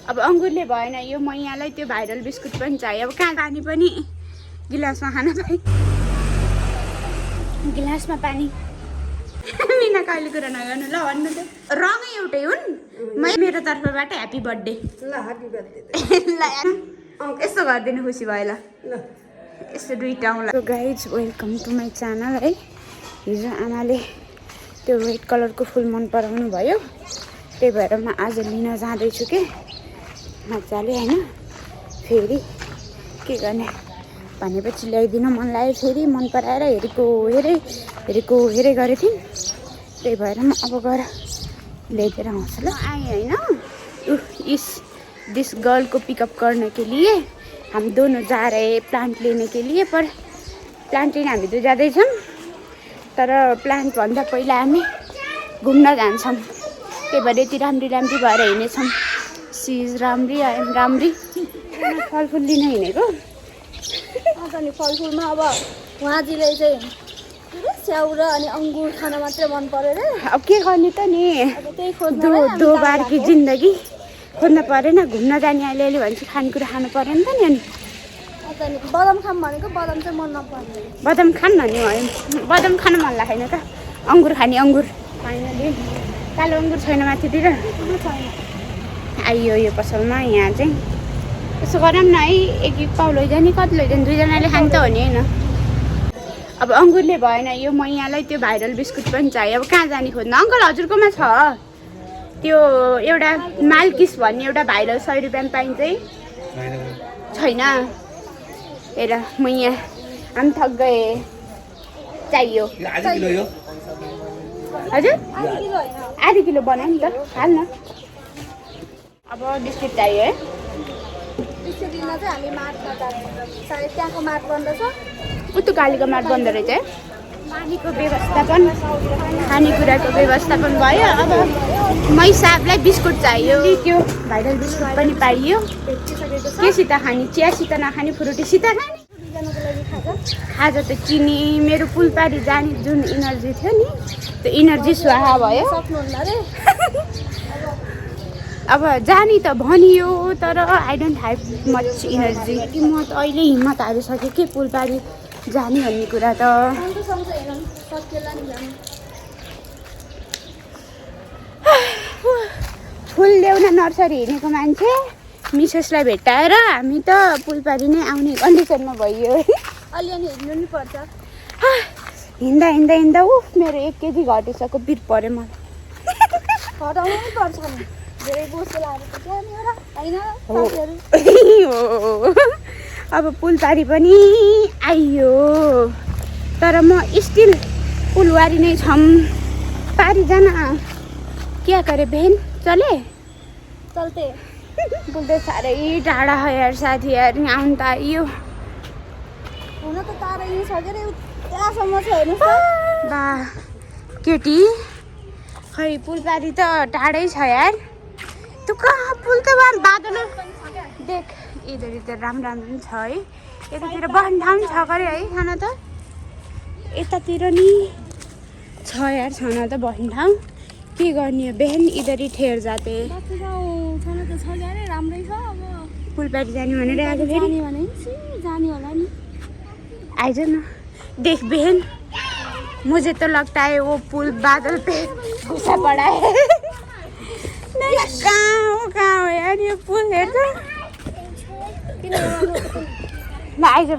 अब अङ्गुरले भएन यो मैयालाई त्यो भाइरल बिस्कुट पनि चाहियो। अब कहाँ पानी पनि गिलासमा खान पाएँ। गिलासमा पानी। मिना कहिले कुरा नगर्नु ल भन्नु त। रङै एउटै हुन्। मेरो तर्फबाट ह्याप्पी बर्थडे। ल ह्याप्पी बर्थडे। ल यसो गरिदिनु खुसी भयो ल। यस्तो दुईटा आउँला। Guys welcome to my channel है। हिजो आमाले त्यो रेड कलरको फुल मन पराउनु भयो, त्यही भएर म आज लिन जाँदैछु कि मजाले होइन। फेरि के गर्ने भनेपछि ल्याइदिनु मन लाग्यो, फेरि मन पराएर हेरेको गरेको थिएँ। त्यही भएर म अब गएर ल्याइदिएर आउँछु ल। आएँ होइन इस दिस गर्ल को पिकअप करने के लिए हम दोनों जा रहे प्लांट लेने के लिए। पर प्लांट लिन हामी दुई जाँदैछौँ, तर प्लान्ट भन्दा पहिला हामी घुम्न जान्छौँ। त्यही भएर यति राम्री भएर हिँडेछौँ। सिज राम्री आएम राम्री। फलफुल लिन हिँडेको अनि फलफुलमा अब उहाँजीले चाहिँ स्याउ र अनि अङ्गुर खान मात्रै मन पर्यो रे। अब के गर्ने त नि, त्यही खोज्नु दो बार की जिन्दगी खोज्न परेन। घुम्न जाने अहिले भन्छ खानेकुरा खानु पऱ्यो नि त नि। अनि बदाम खाम भनेको बदाम चाहिँ मन नपर्ने। बदाम खान भन्ने भयो, बदाम खान मन लागेन त। अङ्गुर खाने अङ्गुर फाइनली कालो अङ्गुर छैन माथितिर। आइयो यो पसलमा यहाँ चाहिँ यसो गरौँ न है। एक पाउ लैजाने कति लैजाने, दुईजनाले खान्छ त हो नि होइन। अब अङ्गुरले भएन यो मैयालाई त्यो भाइरल बिस्कुट पनि चाहियो। अब कहाँ जाने खोज्नु। अङ्कल हजुरकोमा छ त्यो एउटा माल्किस भन्ने एउटा भाइरल 100 रुपियाँमा पाइन्छ है? छैन। हेर मैया हामी थक गए चाहियो। हजुर आधी किलो बनायो नि त, हाल न। अब बिस्कुट चाहियो है। बिस्कुट लिन चाहिँ हामी मार्टमा जान्छौँ। सायद त्यहाँको मार्ट बन्द छ। उतो कालीको मार्ट बन्द रहेछ है। पानीको व्यवस्थापन, खानेकुराको व्यवस्थापन भयो। अब मै साहबलाई बिस्कुट चाहियो। त्यो भाइरल बिस्कुट पनि पाइयो। केसित खाने, चियासित नखाने, फ्रुटीसित खाने। खाजा त चिनी मेरो पुलपारी जाने जुन इनर्जी थियो नि, त्यो इनर्जी स्वाहा भयो। अब जाने त भनियो, तर I don't have much energy. म त अहिले हिम्मत हारिसकेँ कि पुलपारी जाने भन्ने कुरा त। फुल ल्याउन नर्सरी हिँडेको मान्छे मिसेसलाई भेटाएर हामी त पुलपारी नै आउने कन्डिसनमा भइयो है। अलि हिँड्नु नि पर्छ। हिँड्दा मेरो 1 केजी घटिसक्यो। बिर पऱ्यो मलाई। हटाउनु नि पर्छ नि, धेरै बोसो लागेको छ नि होला हैन साथीहरु। अब पुलपारी पनि आइयो, तर म स्टिल पुलवारी नै छम। पारी जान क्या करे बहन, चले चल्ते पुल त साह्रै टाढा हो यार साथी यार। आउनु त आइयो। हुन त टाढा यहीँ छ के रे, त्यहाँसम्म छ हेर्नुहोस् त। बा केटी खै पुलपारी त टाढै छ यार। तँ कहाँ पुल त बादल देख इधर राम्रो पनि छ है। यतातिर बस्ने ठाउँ छ गरे है खाना त। यतातिर नि छ यार छन त बस्ने ठाउँ। के गर्ने बहन इधर ठेर जाते। राम्रै छ। अब पुलपारी जाने भनेर आएको फेरि जाने होला नि। आइज न देख बहन, मुझे तो लगता है वो पुल बादल पे घुसा पड़ा है। कहाँ हो यार यो पुल, हेर्छ ल आइज।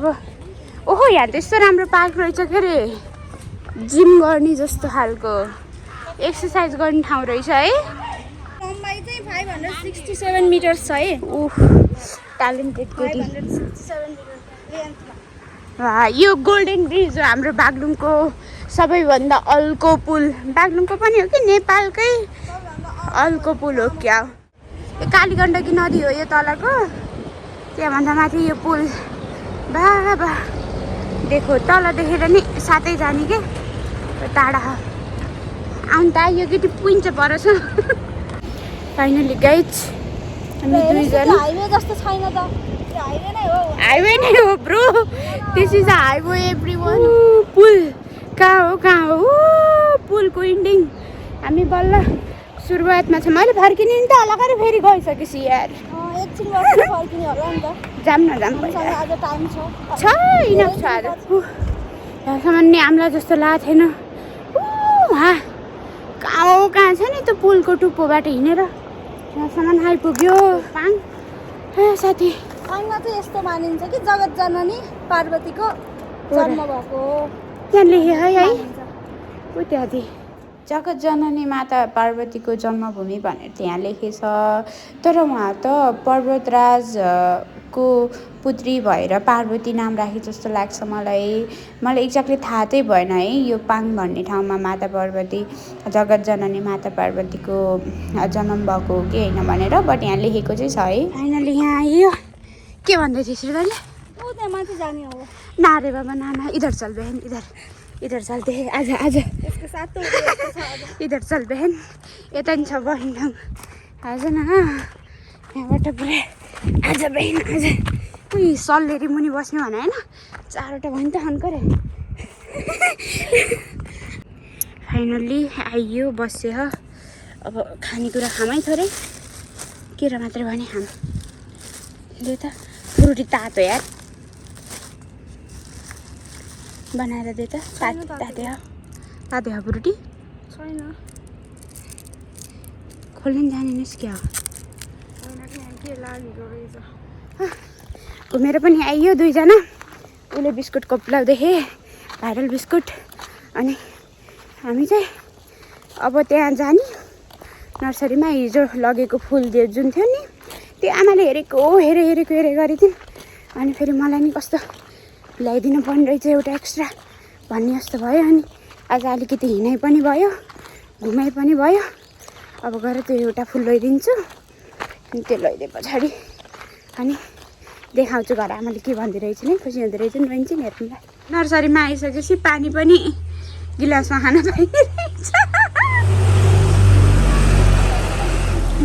ओहो यहाँ त यस्तो राम्रो पार्क रहेछ के अरे, जिम गर्ने जस्तो खालको एक्सर्साइज गर्ने ठाउँ रहेछ है। लम्बाइ चाहिँ 567 मिटर्स छ है। उफ ट्यालेन्टेड केटी। 567 मिटर लेन्थमा। यो गोल्डन ब्रिज हो हाम्रो बागलुङको सबैभन्दा अल्को पुल। बागलुङको पनि हो कि नेपालकै अल्को पुल हो क्या। यो कालीगण्डकी नदी हो यो तलको, त्यहाँभन्दा माथि यो पुल। बा देखो तल देखेर नि साथै जाने के टाढा आउनु त आइयो केटी पुइन्छ परछ। फाइनली गाइज हामी दुईजना हाइवे जस्तो छैन त, हाइवे नै हो। हाइवे नै हो bro, this is a highway everyone. पुल कहाँ हो पुलको इन्डिङ। हामी बल्ल सुरुवातमा छ मैले फर्किने नि त अलगै फेरि गइसकेपछि यार एकछिन बसेर फर्किने होला नि त जाम न जाम आज टाइम छ इनफ छ आज यहाँसम्म नि हामीलाई जस्तो लागेको थिएन कहाँ छ नि त्यो पुलको टुप्पोबाट हिँडेर यहाँसम्म आइपुग्यो पाङ साथी पाङमा चाहिँ यस्तो मानिन्छ कि जगत जननी पार्वतीको जन्म भएको हो त्यहाँ लेखे है ऊ त्यहाँ जगत जननी माता पार्वतीको जन्मभूमि भनेर त्यहाँ लेखेछ तर उहाँ त पर्वतराजको पुत्री भएर पार्वती नाम राखे जस्तो लाग्छ मलाई एक्ज्याक्टली थाहा चाहिँ भएन है यो पाङ भन्ने ठाउँमा माता पार्वती जगत जननी माता पार्वतीको जन्म भएको हो कि होइन भनेर बट यहाँ लेखेको चाहिँ छ है फाइनली यहाँ आइयो के भन्दै थिएँ श्रीधरले ऊ त्यहाँ माथि जाने हो नारे बाबा नाना इधर चल बहन इधर चलते हैं आज यसको साथ इधर चल बहन यता नि छ बहिनी ठाउँ आज न यहाँबाट पुरै आज बहन आज उही सल्लेरी मुनि बस्ने भने होइन 4वटा भयो नि त अङ्करे फाइनल्ली आइयो बस्यो अब खानेकुरा खामै थोरै केरा मात्रै भने खाम ले त फ्रुटी तातो यार बनाएर दे त ताते हो फ्रुटी छैन खोल्न जानिनस् क्या घुमेर पनि आइयो 2जना उसले बिस्कुट कोप्लाउँदै थिएँ भाइरल बिस्कुट अनि हामी चाहिँ अब त्यहाँ जाने नर्सरीमा हिजो लगेको फुल जुन थियो नि त्यो आमाले हेरेको गरी थिइन् अनि फेरि मलाई नि कस्तो ल्याइदिनु पर्ने रहेछ एउटा एक्स्ट्रा भन्ने जस्तो भयो अनि आज अलिकति हिँडाइ पनि भयो घुमाइ पनि भयो अब गएर त्यो एउटा फुल लैदिन्छु अनि त्यो लैदिए पछाडि अनि देखाउँछु घर आमाले के भन्दै रहेछ नि खुसी हुँदो रहेछ नि बहिनी नि हेर्नुलाई नर्सरीमा आइसकेपछि पानी पनि गिलासमा खान पाइरहेछ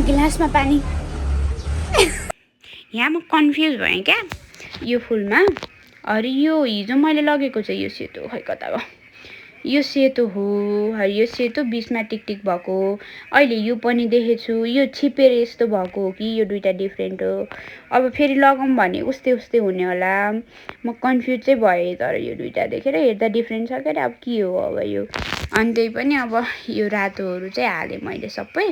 गिलासमा पानी यहाँ म कन्फ्युज भएँ क्या यो फुलमा अरे यो हिजो मैले लगेको चाहिँ यो सेतो खै कता गयो यो सेतो हो यो सेतो बिचमा टिकटिक भएको अहिले यो पनि देखेछु यो छिपेर यस्तो भएको हो कि यो दुईटा डिफ्रेन्ट हो अब फेरि लगाउँ भने उस्तै हुने होला म कन्फ्युज चाहिँ भएँ तर यो दुईटा देखेर हेर्दा डिफ्रेन्ट छ क्या अब के हो अब यो अनि त्यही पनि अब यो रातोहरू चाहिँ हालेँ मैले सबै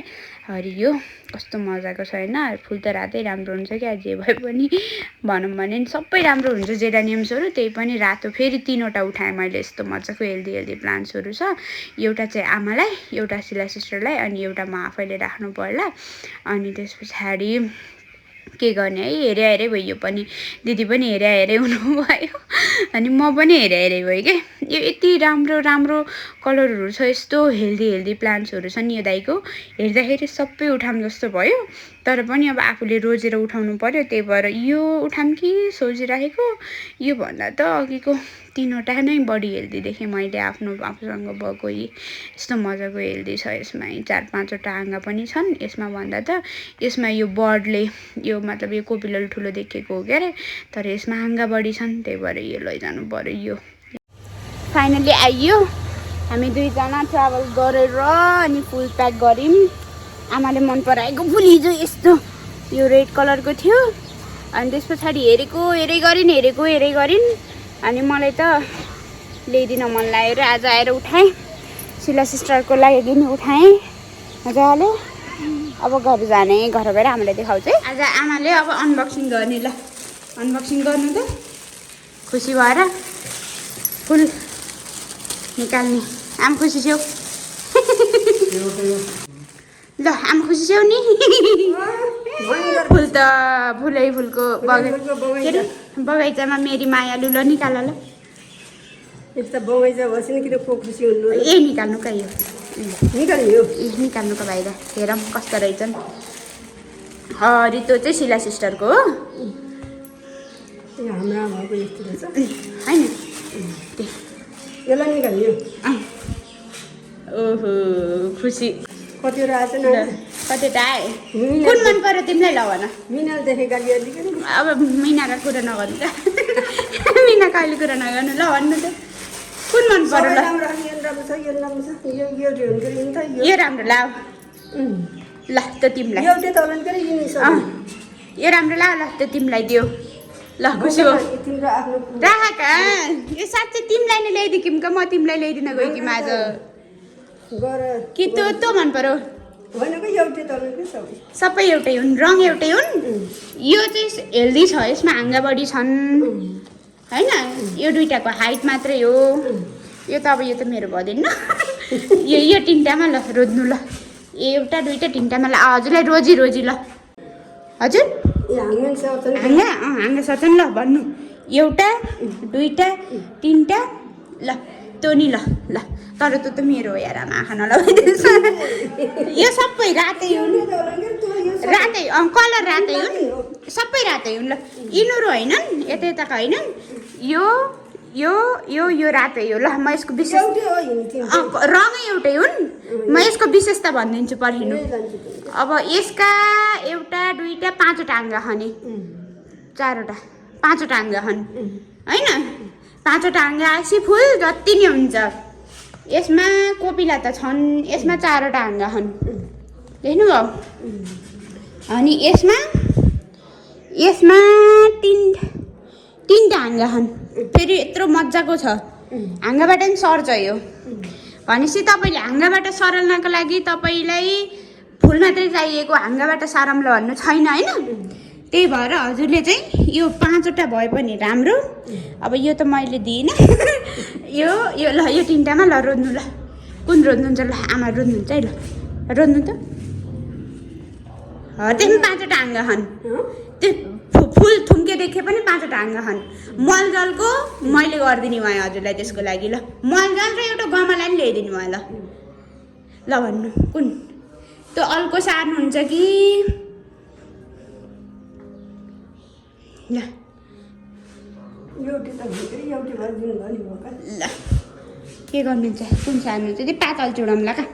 हरियो कस्तो मजाको छ होइन फुल त रातै राम्रो हुन्छ क्या जे भए पनि भनौँ भने सबै राम्रो हुन्छ जेरानियम्सहरू त्यही पनि रातो फेरि 3वटा उठाएँ मैले यस्तो मजाको हेल्दी प्लान्ट्सहरू छ एउटा चाहिँ आमालाई एउटा सिला सिस्टरलाई अनि एउटा म आफैले राख्नु पर्ला अनि त्यस पछाडि के गर्ने है हेरे भयो पनि दिदी पनि हेरे हुनुभयो अनि म पनि हेरे भयो के यो यति राम्रो कलरहरू छ यस्तो हेल्दी प्लान्ट्सहरू छ नि यो दाइको हेर्दाखेरि सबै उठाम जस्तो भयो तर पनि अब आफूले रोजेर उठाउनु पर्यो त्यही भएर यो उठाम कि सोचिराखेको यो भन्दा त अघिको 3वटा नै बढी हेल्दी देखेँ मैले आफूसँग भएको यस्तो मजाको हेल्दी छ यसमा 4-5वटा आँगा पनि छन् यसमा भन्दा त यसमा यो बर्डले यो मतलब यो कोपिलल ठुलो देखेको हो क्या अरे तर यसमा आँगा बढी छन् त्यही भएर यो लैजानु पर्यो यो फाइनली आइयो हामी 2जना ट्राभल गरेर अनि फुल प्याक गऱ्यौँ आमाले मन पराएको फुल हिजो यस्तो यो रेड कलरको थियो अनि त्यस पछाडि हेरै गरिन् अनि मलाई त ल्याइदिन मन लागेर आज आएर उठाएँ सिला सिस्टरको लागि नि उठाएँ मजाले अब घर जाने घर गएर आमाले देखाउँछ है आज आमाले अब अनबक्सिङ गर्ने ल अनबक्सिङ गर्नु त खुसी भएर फुल निकाल्ने आमा खुसी छेउ ल आमा खुसी छेउ नि फुल त फुलको बगैँचामा मेरी मायालु ल निकाल ल यस्तो बगैँचा बस्यो नि किन को खुसी हुनु निकाल्नु का यो निकाल्नुको बाहिर हेरौँ कस्तो रहेछन् रितो चाहिँ सिला सिस्टरको हो हाम्रो आमाको यस्तो रहेछ होइन यसलाई निकाल्यो ओहो खुसी कतिवटा आएछ न कतिवटा आए कुन मन पर्यो तिमीलाई ल भन मिनाल देखेका अलिकति अब मिनाको कुरा नगर्नु त मिनाको अहिले कुरा नगर्नु ल भन्नु त कुन मन पर्यो ल राम्रो छ यो राम्रो छ यो राम्रो ल ल त तिमीलाई एउटै तलन पनि किनिसक्यो यो राम्रो लाग्यो ल त तिमीलाई दियो ल खुसी हो तिम्रो आफ्नो राख यो साँच्चै तिमीलाई नै ल्याइदियो किमका म तिमीलाई ल्याइदिन गएँ कि आज गर कि त्यो मन पर्यो होइन कि एउटै तलन के सबै सबै एउटै हुन् रङ एउटै हुन् यो चाहिँ हेल्दी छ यसमा हाँगा बढी छन् होइन यो दुइटाको हाइट मात्रै हो यो त अब यो त मेरो भदिन्न यो तिनवटामा ल रोज्नु ल एउटा दुइटा तिनवटामा ल हजुरलाई रोजी ल हजुर ए हाँगन सर्छ नि हाँगा सर्छ नि ल भन्नु एउटा दुइटा तिनवटा ल त्यो नि ल ल तर त्यो त मेरो हो यार आँखा नलगाइदिनुहोस् यो सबै रातै हुन् रातै कलर रातै हुन् सबै रातै हुन् ल यिनीहरू होइनन् यता यताका होइनन् यो यो यो यो रातै हो ल म यसको विशेष एउटै हो नि तिम्रो रङै एउटै हुन् म यसको विशेषता भनिदिन्छु पर्खिनु अब यसका एउटा दुइटा पाँचवटा हाँगा खने चारवटा पाँचवटा हाँगा खन् होइन पाँचवटा हाँगा आएपछि फुल जति नै हुन्छ यसमा कोपिला त छन् यसमा चारवटा हाँगा छन् देख्नुभयो अनि यसमा तिनवटा हाँगा छन् फेरि यत्रो मजाको छ हाँगाबाट पनि सर्छ यो भनेपछि तपाईँले हाँगाबाट सरल्नको लागि तपाईँलाई फुल मात्रै चाहिएको हाँगाबाट सारम्लो भन्नु छैन होइन त्यही भएर हजुरले चाहिँ यो पाँचवटा भए पनि राम्रो अब यो त मैले दिइनँ यो ल यो तिनवटामा ल रोज्नु ल कुन रोज्नुहुन्छ ल आमा रोज्नुहुन्छ है ल रोज्नु त त्यसमा पाँचवटा हाँगा छन् त्यो फुल थुम्के देखे पनि पाँचवटा हाँगा छन् मलजलको मैले गरिदिने भएँ हजुरलाई त्यसको लागि ल मलजल र एउटा गमला नि ल्याइदिनु भयो ल भन्नु कुन त्यो अल्को सार्नुहुन्छ कि ल एउटै त एउटै गरिदिनु भयो नि भोका ल के गर्नुहुन्छ कुन सार्नुहुन्छ त्यो पातल चुडाउँला का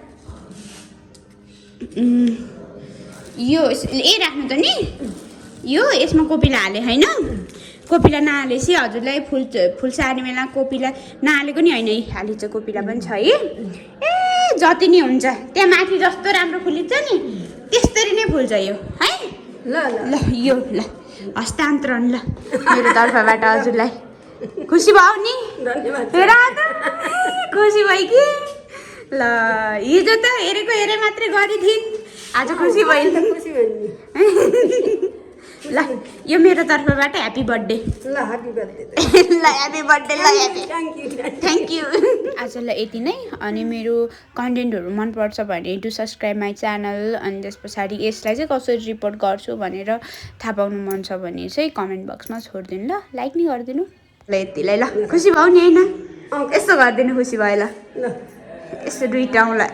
यो राख्नु त नि यो यसमा कोपिला हाले होइन कोपिला नहालेपछि हजुरलाई फुल सार्ने बेला कोपिला नहालेको नि होइन हालिन्छ कोपिला पनि छ है ए जति नै हुन्छ त्यहाँ माथि जस्तो राम्रो फुलिन्छ नि त्यस्तरी नै फुल्छ यो है ल ल ल यो ल हस्तान्तरण ल मेरो तर्फबाट हजुरलाई खुसी भयो नि धन्यवाद खुसी भयो कि ल हिजो त हेरे मात्रै गरिथिन् आज खुसी भयो खुसी भयो नि ल यो मेरो तर्फबाट ह्याप्पी बर्थडे ल ह्याप्पी बर्थडे ल ह्याप्पी बर्थडे ल ह्याप्पी थ्याङ्क यू आजलाई यति नै अनि मेरो कन्टेन्टहरू मनपर्छ भने डु सब्सक्राइब माई च्यानल अनि त्यस पछाडि यसलाई चाहिँ कसरी रिपोर्ट गर्छु भनेर थाहा पाउनु मन छ भने चाहिँ कमेन्ट बक्समा छोडिदिनु ल लाइक नि गरिदिनु ल यतिलाई ल खुसी भयो नि होइन यस्तो गरिदिनु खुसी भयो ल ल यस्तो दुइटा आउँला